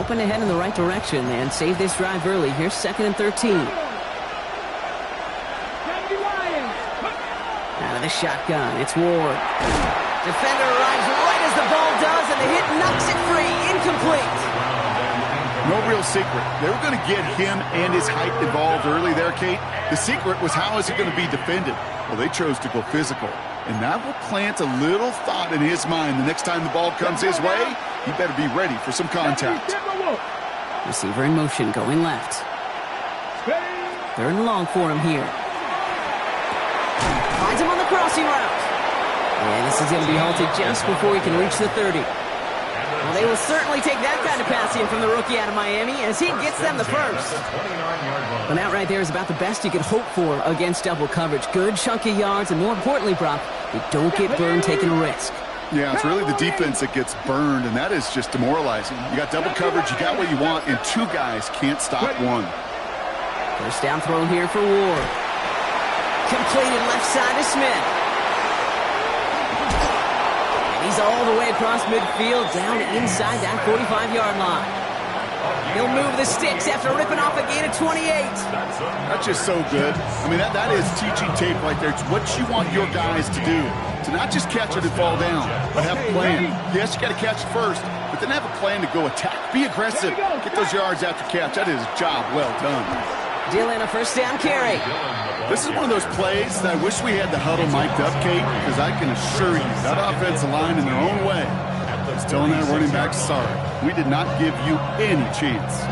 hoping to head in the right direction and save this drive early. Here's 2nd and 13. Out of the shotgun, it's Ward. Defender arrives right as the ball does, and the hit knocks it free. Incomplete. No real secret. They were going to get him and his height involved early there, Kate. The secret was, how is it going to be defended? Well, they chose to go physical. And that will plant a little thought in his mind. The next time the ball comes his way, he better be ready for some contact. Receiver in motion, going left. 3rd and long for him here. Finds him on the crossing route. And this is going to be halted just before he can reach the 30. Well, they will certainly take that kind of passing from the rookie out of Miami as he gets them the first. And that right there is about the best you could hope for against double coverage. Good chunk of yards, and more importantly, Brock, they don't get burned taking a risk. Yeah, it's really the defense that gets burned, and that is just demoralizing. You got double coverage, you got what you want, and 2 guys can't stop one. First down throw here for Ward. Completed left side to Smith. He's all the way across midfield, down inside that 45-yard line. He'll move the sticks after ripping off a gain of 28. That's just so good. I mean, that is teaching tape right there. It's what you want your guys to do. To not just catch it and fall down, but have a plan. Yes, you got to catch it first, but then have a plan to go attack. Be aggressive. Get those yards after catch. That is a job well done. Dylan, a first down carry. This is one of those plays that I wish we had the huddle mic'd up, Kate, because I can assure you that offensive line in their own way is telling that running back, sorry, we did not give you any chance.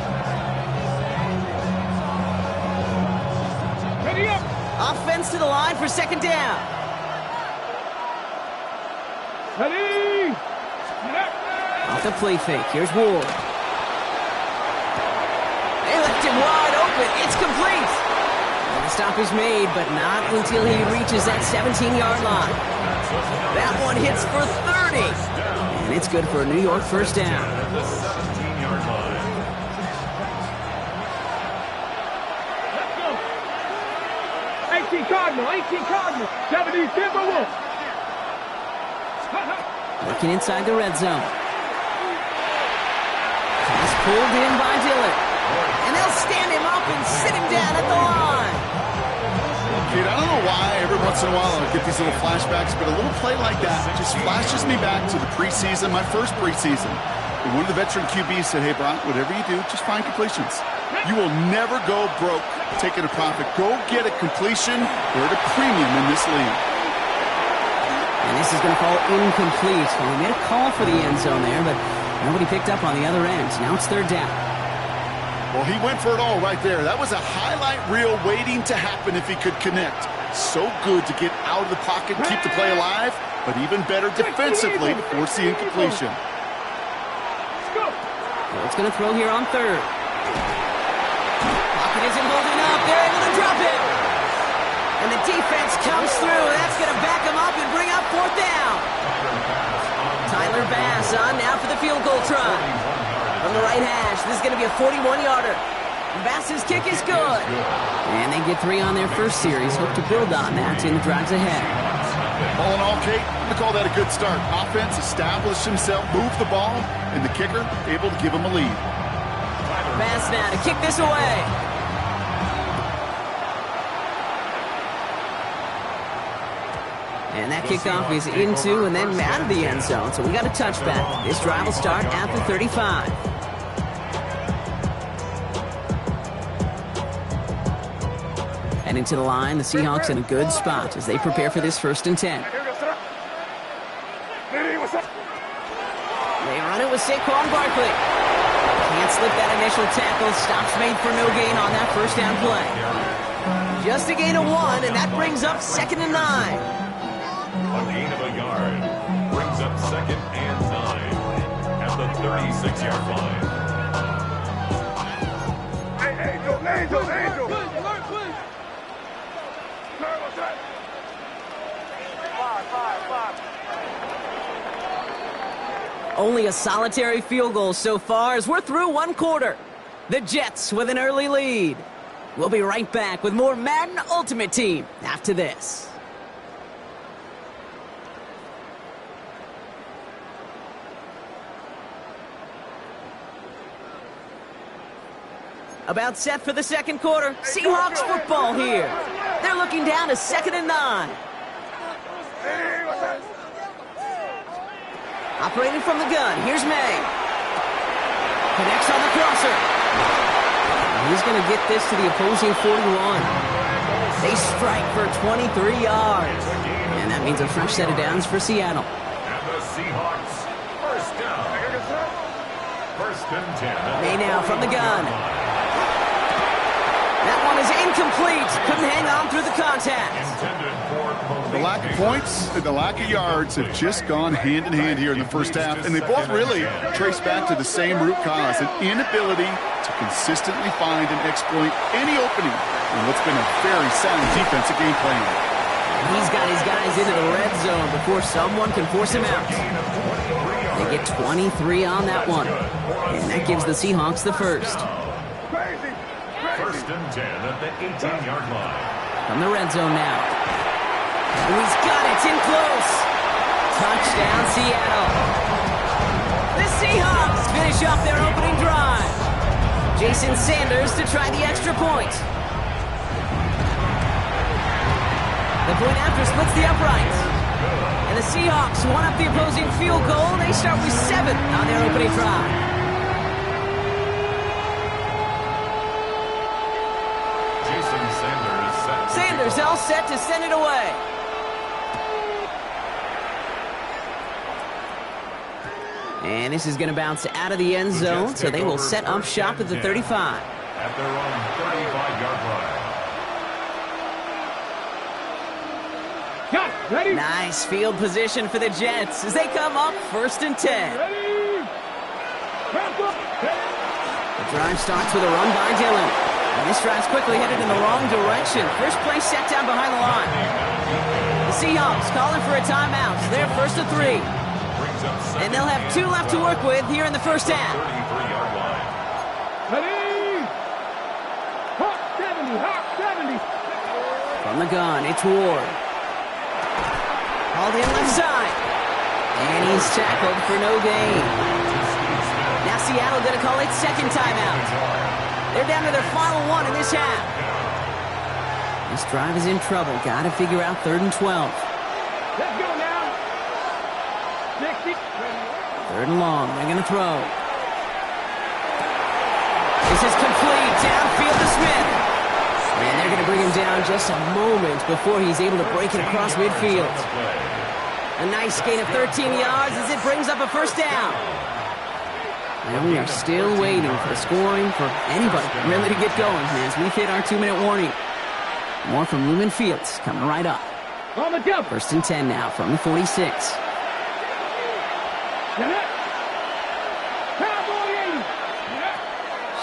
Ready up. Offense to the line for 2nd down. Ready. Off the play fake. Here's Ward. They left him wide open. It's complete. And the stop is made, but not until he reaches that 17-yard line. That one hits for 30. And it's good for a New York first down. 18 Cardinal, 70 Timberwolves. Working inside the red zone. Pass pulled in by Dillon. And they'll stand him up and sit him down at the line. Dude, I don't know why every once in a while I get these little flashbacks, but a little play like that just flashes me back to the preseason, my first preseason. And one of the veteran QBs said, hey, Brock, whatever you do, just find completions. You will never go broke taking a profit. Go get a completion. We're at a premium in this league. And this is going to fall incomplete. Well, he made a call for the end zone there, but nobody picked up on the other end. Now it's 3rd down. Well, he went for it all right there. That was a highlight reel waiting to happen if he could connect. So good to get out of the pocket, keep the play alive, but even better defensively to force the incompletion. Well, it's going to throw here on 3rd. Pocket isn't holding up. They're able to drop it. And the defense comes through. That's going to back them up and bring up 4th down. Tyler Bass on now for the field goal try. From the right hash, this is going to be a 41-yarder. Bass's kick is good. And they get 3 on their first series. Hope to build on that in the drives ahead. All in all, Kate, I'm going to call that a good start. Offense established himself, moved the ball, and the kicker able to give him a lead. Bass now to kick this away. And that kickoff is into and then out of the end zone. So we got a touchback. This drive will start at the 35. And into the line, the Seahawks in a good spot as they prepare for this 1st and 10. They run it with Saquon Barkley. Can't slip that initial tackle. Stops made for no gain on that first down play. Just a gain of 1, and that brings up 2nd and 9. A gain of a yard brings up 2nd and 9 at the 36-yard line. Angel. Only a solitary field goal so far as we're through 1 quarter. The Jets with an early lead. We'll be right back with more Madden Ultimate Team after this. About set for the second quarter. Seahawks football here. They're looking down to 2nd and 9. Operating from the gun, here's May. Connects on the crosser. He's going to get this to the opposing 41. They strike for 23 yards. And that means a fresh set of downs for Seattle. And the Seahawks, first down. First and 10. May now from the gun. That one is incomplete. Couldn't hang on through the contact. The lack of points and the lack of yards have just gone hand in hand here in the first half, and they both really trace back to the same root cause, an inability to consistently find and exploit any opening in what's been a very sound defensive game plan. He's got his guys into the red zone before someone can force him out. They get 23 on that one, and that gives the Seahawks the first. First and 10 at the 18-yard line. From the red zone now. Oh, he's got it. It's in close. Touchdown, Seattle. The Seahawks finish off their opening drive. Jason Sanders to try the extra point. The point after splits the uprights. And the Seahawks one up the opposing field goal. They start with 7 on their opening drive. Sanders all set to send it away. And this is going to bounce out of the end zone, so they will set up shop at the 35. At their own 35-yard line. Ready? Nice field position for the Jets as they come up 1st and 10. Ready? The drive starts with a run by Dillon. And this drive's quickly headed in the wrong direction. First play set down behind the line. The Seahawks calling for a timeout. So they're 1st and 3. And they'll have 2 left to work with here in the first half. 33-yard line. Ready? Hawk 70, Hawk 70. From the gun, it's Ward. Hauled in left side. And he's tackled for no gain. Now Seattle going to call its second timeout. They're down to their final 1 in this half. This drive is in trouble. Got to figure out 3rd and 12. Let's go now. 60. 3rd and long. They're going to throw. This is complete. Downfield to Smith. And they're going to bring him down just a moment before he's able to break it across midfield. A nice gain of 13 yards as it brings up a first down. And we are still waiting for the scoring for anybody really to get going as we've hit our 2-minute warning. More from Lumen Fields coming right up. On the jump. 1st and 10 now from the 46.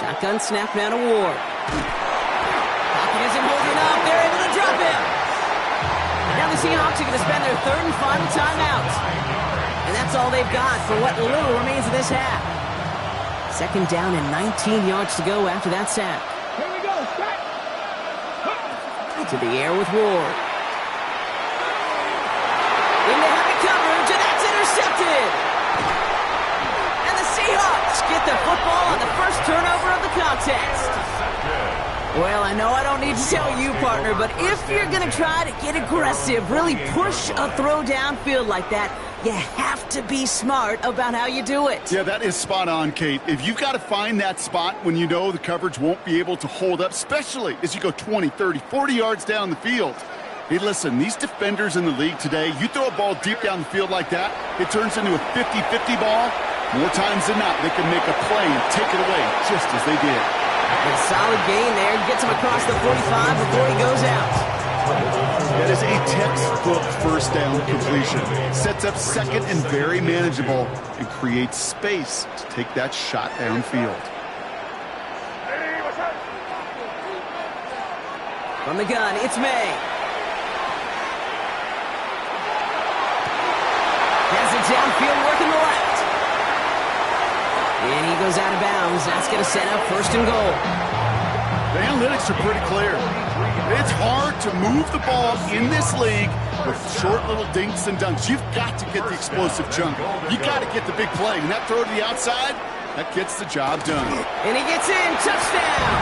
Shotgun snap now to Ward. Pocket isn't holding up. They're able to drop him. Now the Seahawks are going to spend their 3rd and final timeout. And that's all they've got for what little remains of this half. 2nd down and 19 yards to go after that sack. Here we go. Back. To the air with Ward. Into heavy coverage, and that's intercepted. And the Seahawks get the football on the first turnover of the contest. Well, I know I don't need to tell you, partner, but if you're going to try to get aggressive, really push a throw downfield like that, you have to be smart about how you do it. Yeah, that is spot on, Kate. If you've got to find that spot when you know the coverage won't be able to hold up, especially as you go 20, 30, 40 yards down the field. Hey, listen, these defenders in the league today, you throw a ball deep down the field like that, it turns into a 50-50 ball. More times than not, they can make a play and take it away just as they did. A solid gain there. Gets him across the 45 before he goes out. That is a textbook first down completion. Sets up 2nd and very manageable and creates space to take that shot downfield. From the gun, it's May. Has it downfield, working the left. And he goes out of bounds. That's going to set up 1st and goal. The analytics are pretty clear. It's hard to move the ball in this league with short little dinks and dunks. You've got to get the explosive chunk. You got to get the big play. And that throw to the outside, That gets the job done. And he gets in. Touchdown!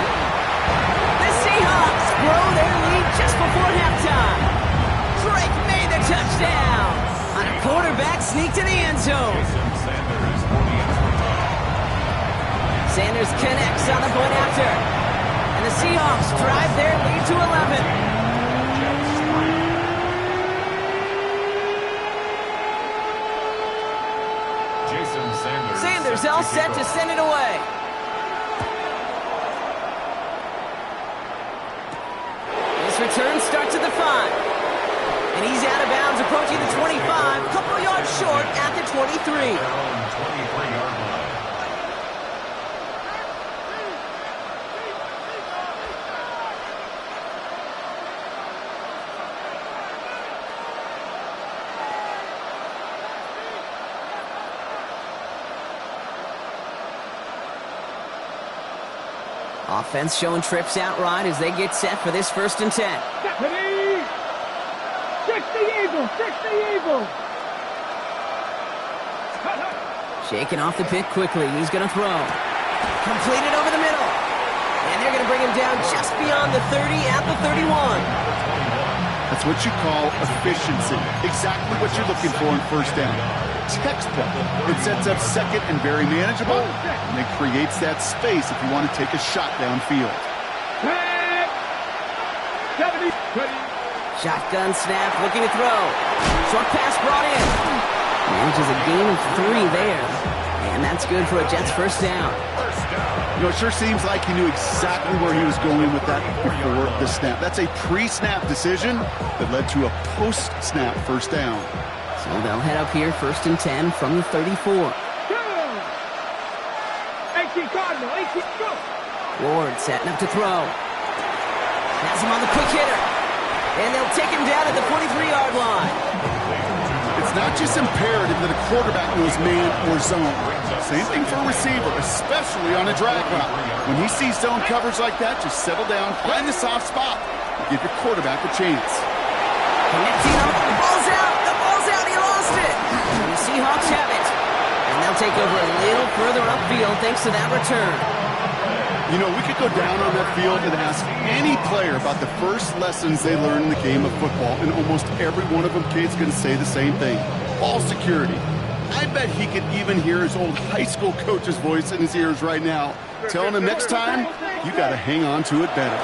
The Seahawks grow their lead just before halftime. Drake made the touchdown on a quarterback sneak to the end zone. Sanders connects on the point after. And the Seahawks drive their lead to 11. Sanders all set to send it away. This return starts at the 5. And he's out of bounds approaching the 25. Couple yards short at the 23. 23-yard line. Offense showing trips out right as they get set for this 1st and 10. Deputy! 60 Eagles! 60 Eagles! Shaking off the pick quickly. He's going to throw. Completed over the middle. And they're going to bring him down just beyond the 30 at the 31. That's what you call efficiency. Exactly what you're looking for in 1st down. Textbook. It sets up 2nd and very manageable, and it creates that space if you want to take a shot downfield. 70. Shotgun snap, looking to throw. Short pass brought in. Manages a gain of 3 there. And that's good for a Jets 1st down. You know, it sure seems like he knew exactly where he was going with that before the snap. That's a pre-snap decision that led to a post-snap 1st down. So they'll head up here 1st and 10 from the 34. 18 Cardinal, 18 go. Ward setting up to throw. Has him on the quick hitter. And they'll take him down at the 43-yard line. It's not just imperative that a quarterback knows man or zone. Same thing for a receiver, especially on a drag route. When he sees zone coverage like that, just settle down, find the soft spot, and give your quarterback a chance. Connecting up, the ball's out, he lost it. And the Seahawks have it. And they'll take over a little further upfield thanks to that return. You know, we could go down on that field and ask any player about the first lessons they learned in the game of football, and almost every one of them kids going to say the same thing. Ball security. I bet he could even hear his old high school coach's voice in his ears right now, telling him next time, you got to hang on to it better.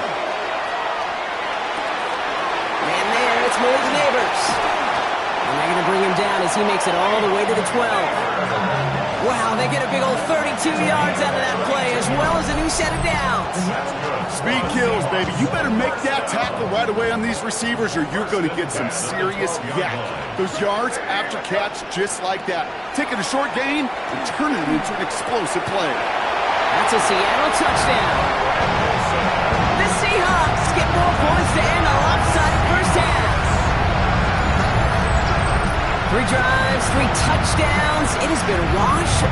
And there, it's Malik's Neighbors. And they're going to bring him down as he makes it all the way to the 12. Wow, they get a big old 32 yards out of that play, as well as a new set of downs. Speed kills, baby. You better make that tackle right away on these receivers, or you're going to get some serious yak. Those yards after catch, just like that. Taking a short gain and turning it into an explosive play. That's a Seattle touchdown. The Seahawks get more points to end a lopsided 1st half. 3 drives, 3 touchdowns. It has been a wash.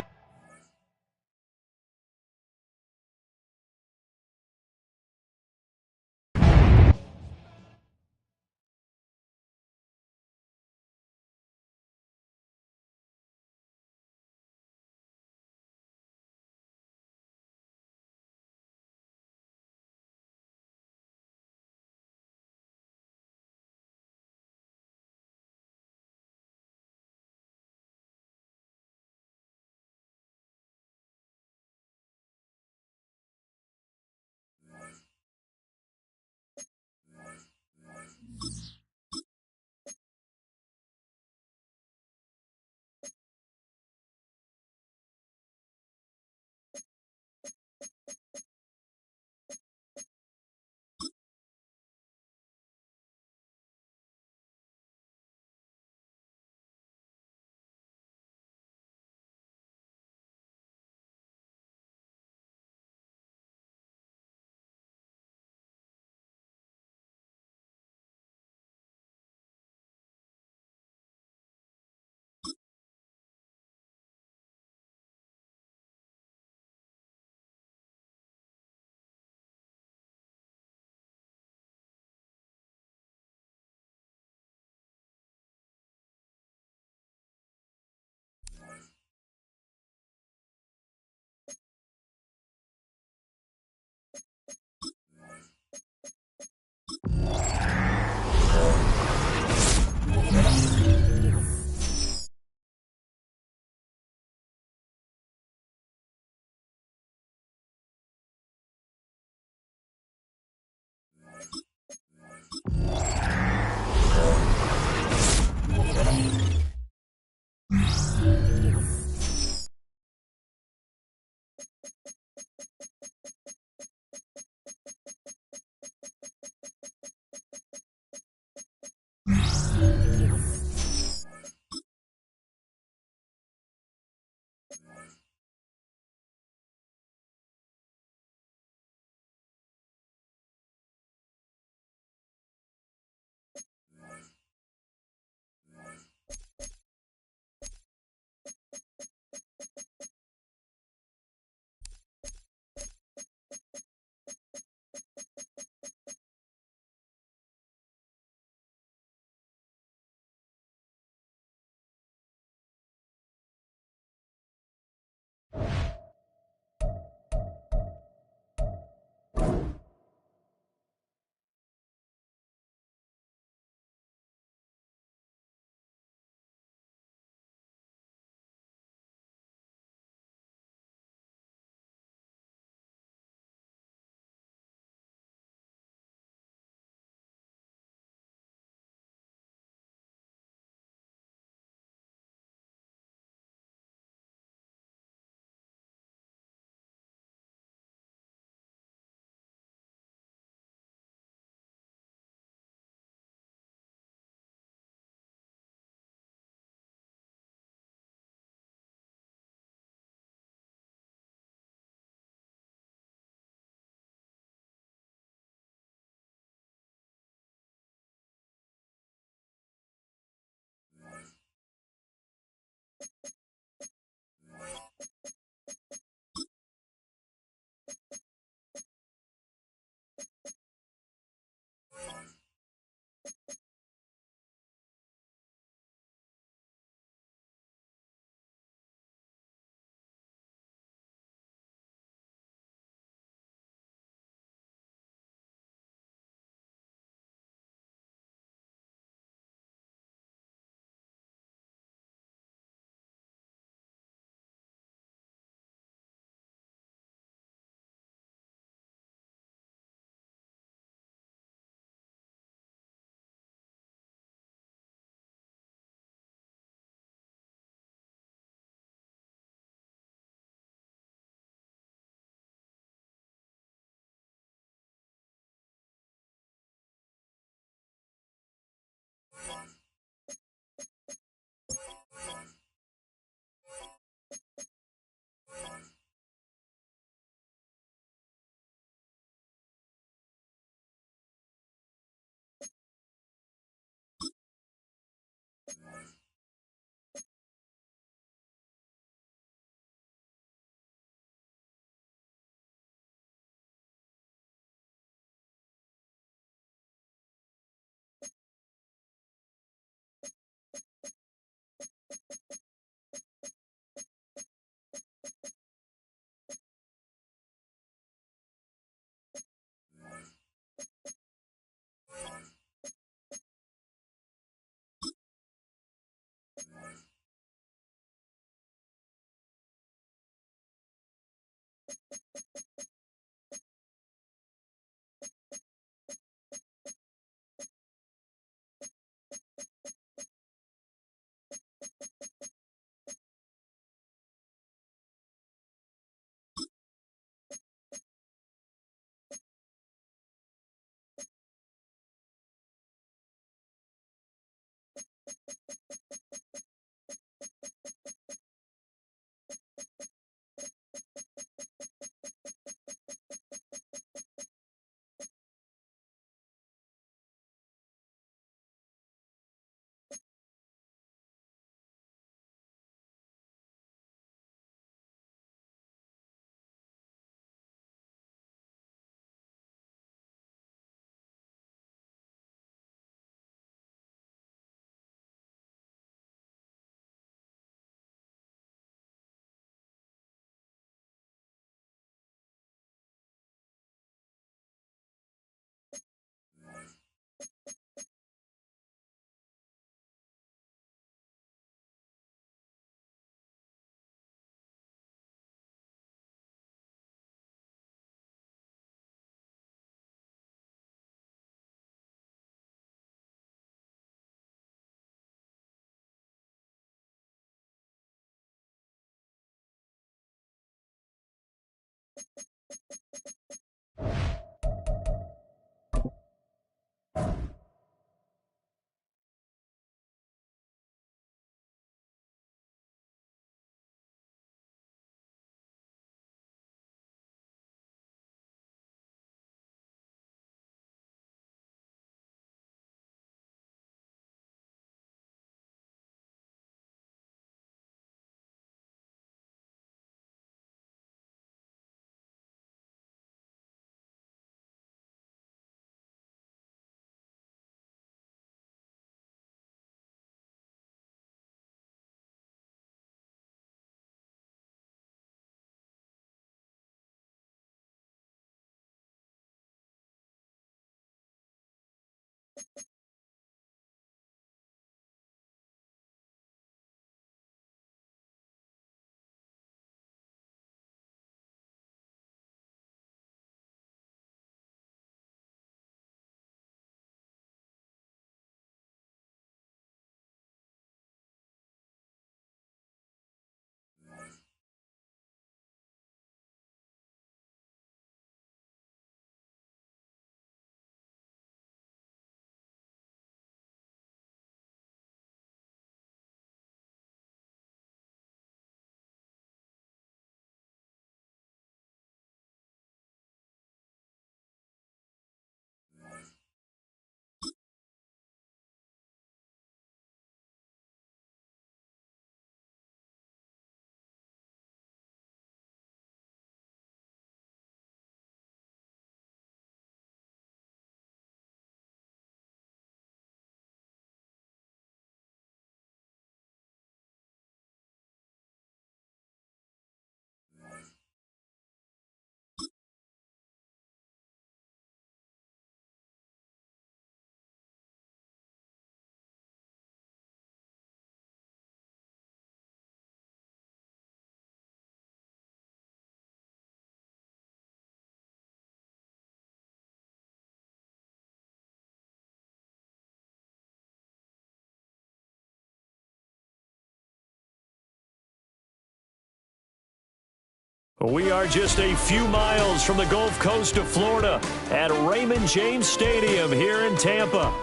We are just a few miles from the Gulf Coast of Florida at Raymond James Stadium here in Tampa.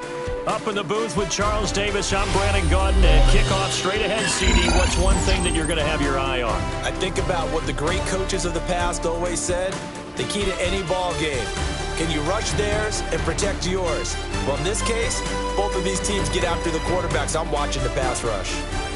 Up in the booth with Charles Davis, I'm Brandon Gaudin, and kickoff straight ahead, CD. What's one thing that you're going to have your eye on? I think about what the great coaches of the past always said. The key to any ball game. Can you rush theirs and protect yours? Well, in this case, both of these teams get after the quarterbacks. I'm watching the pass rush.